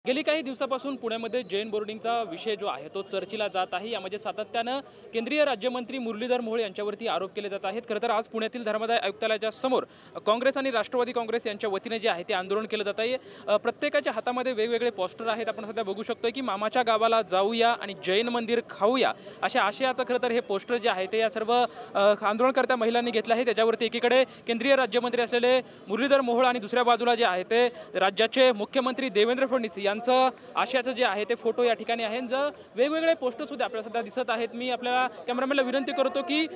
गेली काही दिवसापासून पुण्यामध्ये जैन बोर्डिंगचा विषय जो आहे तो चर्चेला जात आहे। यामध्ये सातत्याने केंद्रीय राज्यमंत्री मुरलीधर मोहोळ यांच्यावरती आरोप केले जात आहेत। खरं तर आज पुण्यातील धर्मादाय आयुक्तालयाच्या समोर काँग्रेस आणि राष्ट्रवादी काँग्रेस यांच्या वतीने जे आहे ते आंदोलन केलं जात आहे। प्रत्येकाच्या हातामध्ये वेगवेगळे पोस्टर आहेत। आपण सध्या बघू शकतो की मामाच्या गावाला जाऊया आणि जैन मंदिर खाऊया अशा आशयाचं खरं तर हे पोस्टर जे आहे ते या सर्व आंदोलनकर्त्या महिलांनी घेतलं आहे। त्याच्यावरती एकीकडे केंद्रीय राज्यमंत्री असलेले मुरलीधर मोहोळ आणि दुसऱ्या बाजूला जे आहे ते राज्याचे मुख्यमंत्री देवेंद्र फडणवीस यांचं आशयाचं जे आहे ते फोटो या ठिकाणी आहेत। जे वेगवेगळे पोस्टर सुद्धा आपल्याला सध्या दिसत आहेत। मी आपल्याला कॅमेरामॅनला विनंती करतो की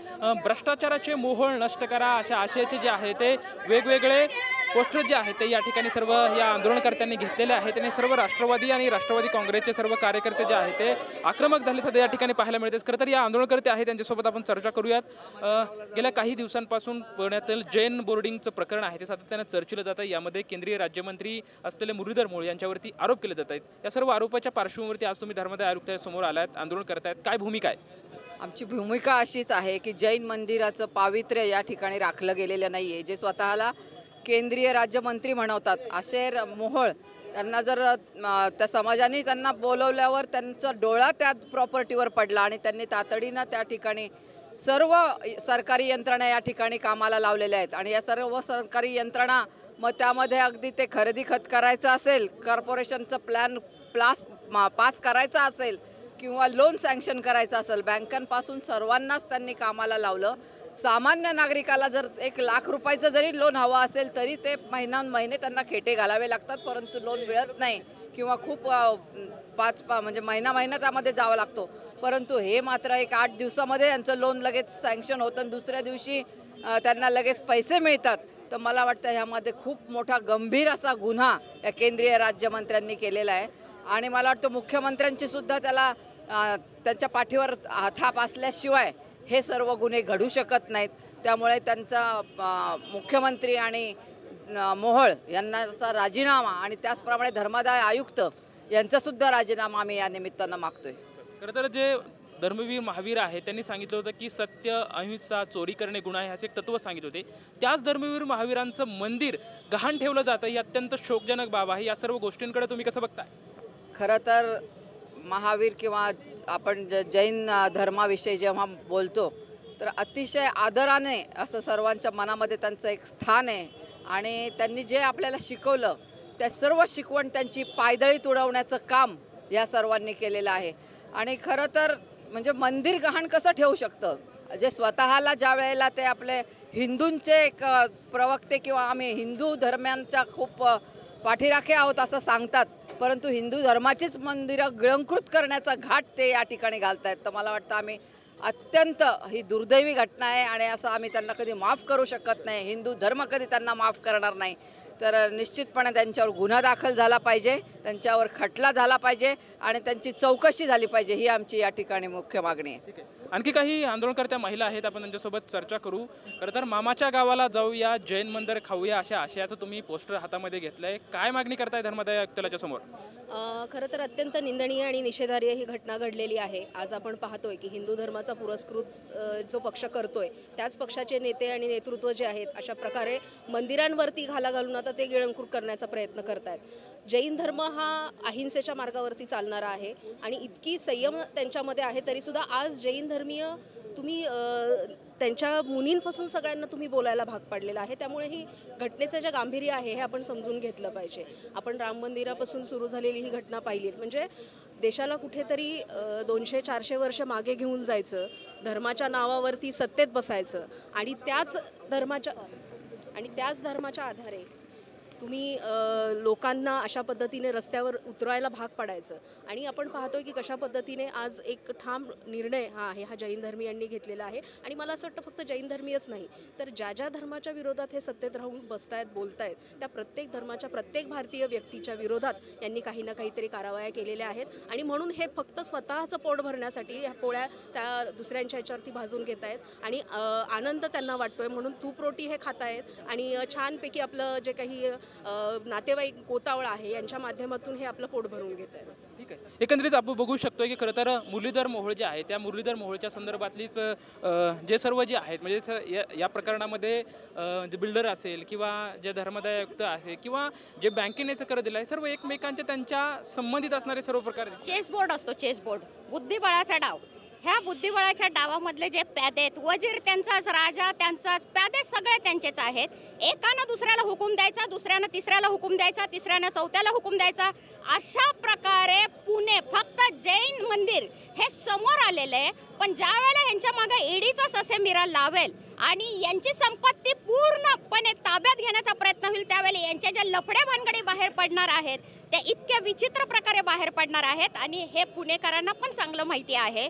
भ्रष्टाचाराचे मोहोळ नष्ट करा अशा आशयाचे जे आहे ते वेगवेगळे पोस्टर जे आहेत ते या ठिकाणी सर्व या आंदोलनकर्त्यांनी घेतलेले आहेत आणि सर्व राष्ट्रवादी आणि राष्ट्रवादी काँग्रेसचे सर्व कार्यकर्ते जे आहेत ते आक्रमक झाले सध्या या ठिकाणी पाहायला मिळते। खरं तर या आंदोलनकर्ते आहेत त्यांच्यासोबत आपण चर्चा करूयात। गेल्या काही दिवसांपासून पुण्यातील जैन बोर्डिंगचं प्रकरण आहे ते सातत्याने चर्चेलं जात आहे। यामध्ये केंद्रीय राज्यमंत्री असलेले मुरलीधर मोहोळ यांच्यावरती आरोप केले जात आहेत। या सर्व आरोपाच्या पार्श्वभूमीवरती आज तुम्ही धर्मादाय आयुक्तालयासमोर आलात, आंदोलन करतायत, काय भूमिका आहे? आमची भूमिका अशीच आहे की जैन मंदिराचं पावित्र्य या ठिकाणी राखलं गेलेलं नाहीये। जे स्वतःला केंद्रीय राज्यमंत्री म्हणवतात असे मोहोळ त्यांना जर त्या समाजाने त्यांना बोलवल्यावर त्यांचा डोळा त्या प्रॉपर्टीवर पडला आणि त्यांनी तातडीनं त्या ठिकाणी सर्व सरकारी यंत्रणा या ठिकाणी कामाला लावलेल्या आहेत। आणि या सर्व सरकारी यंत्रणा मग त्यामध्ये अगदी ते खरेदी खत करायचं असेल, कॉर्पोरेशनचं पास करायचा असेल किंवा लोन सँक्शन करायचं असेल, बँकांपासून सर्वांनाच त्यांनी कामाला लावलं। सामान्य नागरिकाला जर 1 लाख रुपयाचं जरी लोन हवं असेल तरी ते महिने त्यांना खेटे घालावे लागतात, परंतु लोन मिळत नाही किंवा खूप म्हणजे महिना त्यामध्ये जावं लागतो। परंतु हे मात्र 8 दिवसामध्ये यांचं लोन लगेच सँक्शन होतं आणि दुसऱ्या दिवशी त्यांना लगेच पैसे मिळतात। तर मला वाटतं ह्यामध्ये खूप मोठा गंभीर असा गुन्हा या केंद्रीय राज्यमंत्र्यांनी केलेला आहे आणि मला वाटतं मुख्यमंत्र्यांची सुद्धा त्याला त्यांच्या पाठीवर थाप असल्याशिवाय हे सर्व गुन्हे घडू शकत नाहीत। त्यामुळे त्यांचा मुख्यमंत्री आणि मोहोळ यांचा राजीनामा आणि त्याचप्रमाणे धर्मादाय आयुक्त यांचा सुद्धा राजीनामा आम्ही या निमित्तानं मागतोय। खरं तर जे धर्मवीर महावीर आहे त्यांनी सांगितलं होतं की सत्य, अहिंसा, चोरी करणे गुन्हा आहे असे एक तत्व सांगितले होते। त्याच धर्मवीर महावीरांचं मंदिर गहाण ठेवलं जातं ही अत्यंत शोकजनक बाब आहे। या सर्व गोष्टींकडे तुम्ही कसं बघताय? खरं तर महावीर किंवा आपण जैन धर्माविषयी जेव्हा बोलतो तर अतिशय आदराने असं सर्वांच्या मनामध्ये त्यांचं एक स्थान आहे आणि त्यांनी जे आपल्याला शिकवलं त्या सर्व शिकवण त्यांची पायदळी उडवण्याचं काम या सर्वांनी केलेलं आहे। आणि खरं तर म्हणजे मंदिर गहाण कसं ठेवू शकतं? जे स्वतःला ज्या वेळेला ते आपले हिंदूंचे एक प्रवक्ते किंवा आम्ही हिंदू धर्मांच्या खूप पाठीराखे आहोत असं सांगतात, परंतु हिंदू धर्माचीच मंदिरं गिळंकृत करण्याचा घाट ते या ठिकाणी घालतायत। तर मला वाटतं आम्ही अत्यंत ही दुर्दैवी घटना आहे आणि असं आम्ही त्यांना कधी माफ करू शकत नाही। हिंदू धर्म कधी त्यांना माफ करणार नाही। तर निश्चितपणे त्यांच्यावर गुन्हा दाखल झाला पाहिजे, त्यांच्यावर खटला झाला पाहिजे आणि त्यांची चौकशी झाली पाहिजे, ही आमची या ठिकाणी मुख्य मागणी आहे। आणखी काही आंदोलनकर्त्या महिला आहेत, आपण त्यांच्यासोबत चर्चा करू। खरं तर मामाच्या गावाला जाऊया, जैन मंदिर खाऊया अशा आशयाचं तुम्ही पोस्टर हातामध्ये घेतलंय, काय मागणी करताय धर्मादाय आयुक्तालयाच्या समोर? खरं तर अत्यंत निंदनीय आणि निषेधार्ह ही घटना घडलेली आहे। आज आपण पाहतोय की हिंदू धर्माचा पुरस्कृत जो पक्ष करतोय त्याच पक्षाचे नेते आणि नेतृत्व जे आहेत अशा प्रकारे मंदिरांवरती घाला घालून आता ते गिळंकृत करण्याचा प्रयत्न करतायत। जैन धर्म हा अहिंसेच्या मार्गावरती चालणारा आहे आणि इतकी संयम त्यांच्यामध्ये आहे तरी सुद्धा आज जैन धर्मीय तुम्ही त्यांच्या मुनींपासून सगळ्यांना तुम्ही बोलायला भाग पाडलेला आहे। त्यामुळे ही घटनेचं जे गांभीर्य आहे हे आपण समजून घेतलं पाहिजे। आपण राम मंदिरापासून सुरू झालेली ही घटना पाहिली म्हणजे देशाला कुठेतरी 200-400 वर्ष मागे घेऊन जायचं, धर्माच्या नावावरती सत्तेत बसायचं आणि त्याच धर्माच्या आधारे तुम्ही लोकांना अशा पद्धतीने रस्त्यावर उतरायला भाग पाडायचं। आणि आपण पाहतोय की कशा पद्धतीने आज एक ठाम निर्णय हा जैन धर्मीयांनी घेतलेला आहे। आणि मला असं वाटतं फक्त जैन धर्मीयच नाही तर ज्या धर्माच्या विरोधात हे सत्तेत राहून बसतायत बोलतायत त्या प्रत्येक धर्माच्या प्रत्येक भारतीय व्यक्तीच्या विरोधात यांनी काही ना काहीतरी कारवाया केलेल्या आहेत। आणि म्हणून हे फक्त स्वतःचं पोट भरण्यासाठी ह्या पोळ्या त्या दुसऱ्यांच्या ह्याच्यावरती भाजून घेत आहेत आणि आनंद त्यांना वाटतोय म्हणून तूप रोटी हे खातायत आणि छानपैकी आपलं जे काही नातेवाईक गोतावळा आहे यांच्या माध्यमातून हे आपलं पोट भरून घेत आहेत. ठीक आहे. एकंदरीत आपण बघू शकतो की खरं तर मुरलीधर मोहोळ जे आहे त्या मुरलीधर मोहोळच्या संदर्भातलीच जे सर्व जे आहेत म्हणजे या प्रकरणामध्ये जे बिल्डर असेल किंवा जे धर्मादाय आयुक्त आहे किंवा जे बँकेने कर दिला आहे सर्व एकमेकांच्या त्यांच्या संबंधित असणारे सर्व प्रकार चेस बोर्ड असतो, चेस बोर्ड बुद्धिबळाचा डाव. ह्या बुद्धिबळाच्या डावामधले जे प्यादे आहेत, वजीर त्यांचाच, राजा त्यांचाच, प्यादे सगळे त्यांचेच आहेत. एकानं दुसऱ्याला हुकूम द्यायचा, दुसऱ्यानं तिसऱ्याला हुकूम द्यायचा, तिसऱ्यानं चौथ्याला हुकूम द्यायचा. अशा प्रकारे पुणे फक्त जैन मंदिर हे समोर आलेले आहे. पण ज्या वेळेला यांच्या मागे ईडीचा ससेमिरा लावेल आणि यांची संपत्ती पूर्णपणे ताब्यात घेण्याचा प्रयत्न होईल त्यावेळेला यांच्या ज्या लफड्या भानगडी बाहेर पडणार आहेत त्या इतक्या विचित्र प्रकारे बाहेर पडणार आहेत. आणि हे पुणेकरांना पण चांगलं माहिती आहे.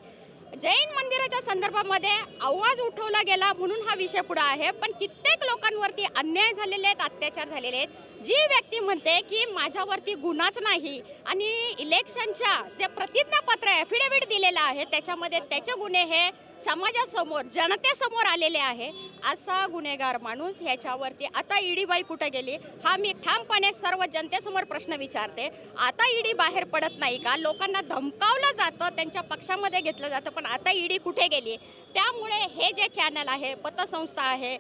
जैन मंदिराच्या संदर्भामध्ये आवाज उठवला गेला म्हणून हा विषय पुढे आहे. पण कित्येक लोकांवरती अन्याय झालेले आहेत, अत्याचार झालेले आहेत. जी व्यक्ती म्हणते की माझ्यावरती गुन्हाच नाही आणि इलेक्शनच्या जे प्रतिज्ञापत्र आहे, ॲफिडेव्हिट दिलेलं आहे त्याच्यामध्ये त्याचे गुन्हे हे समाजासमोर, जनतेसमोर आलेले आहे. असा गुन्हेगार माणूस ह्याच्यावरती आता ईडीबाई कुठे गेली हा मी ठामपणे सर्व जनतेसमोर प्रश्न विचारते. आता ईडी बाहेर पडत नाही का? लोकांना धमकावलं जातं, त्यांच्या पक्षामध्ये घेतलं जातं, पण आता ईडी कुठे गेली? त्यामुळे हे जे चॅनल आहे, पतसंस्था आहे,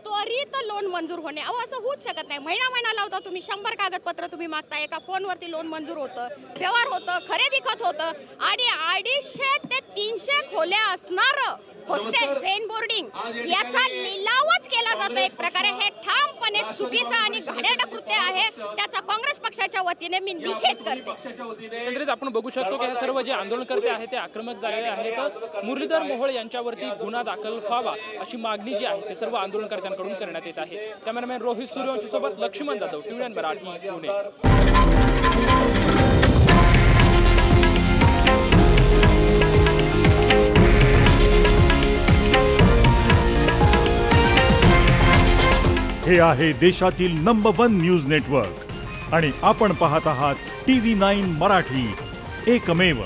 त्वरित लोन मंजूर होणे असं होऊच शकत नाही. महिना लावता तुम्ही 100 कागदपत्र तुम्ही मागता, एका फोनवरती लोन मंजूर होतं, व्यवहार होतं, खरेदी खत होतं आणि 250 ते 300 खोल्या असणारं हॉस्टेल जैन बोर्डिंग याचा लिलावच केला जातो. एक प्रकारे हे ठामपणे चुकीचं आणि घाणेरडं कृत्य आहे. त्याचा काँग्रेस पक्षाच्या वतीने मी निषेध करते. एकंदरीत आपण बघू शकतो की हे सर्व जे आंदोलनकर्ते आहेत ते आक्रमक झालेले आहेत. मुरलीधर मोहोळ यांच्यावरती गुन्हा दाखल व्हावा अशी मागणी जी आहे ते सर्व आंदोलनकर्त्यांकडून करण्यात येत आहे. कॅमेरामॅन रोहित सूर्यवंशी सोबत लक्ष्मण जाधव, TVN मराठी, पुणे. हे आहे देशातील नंबर 1 न्यूज नेटवर्क आणि आपण पाहत आहात TV9 मराठी, एकमेव.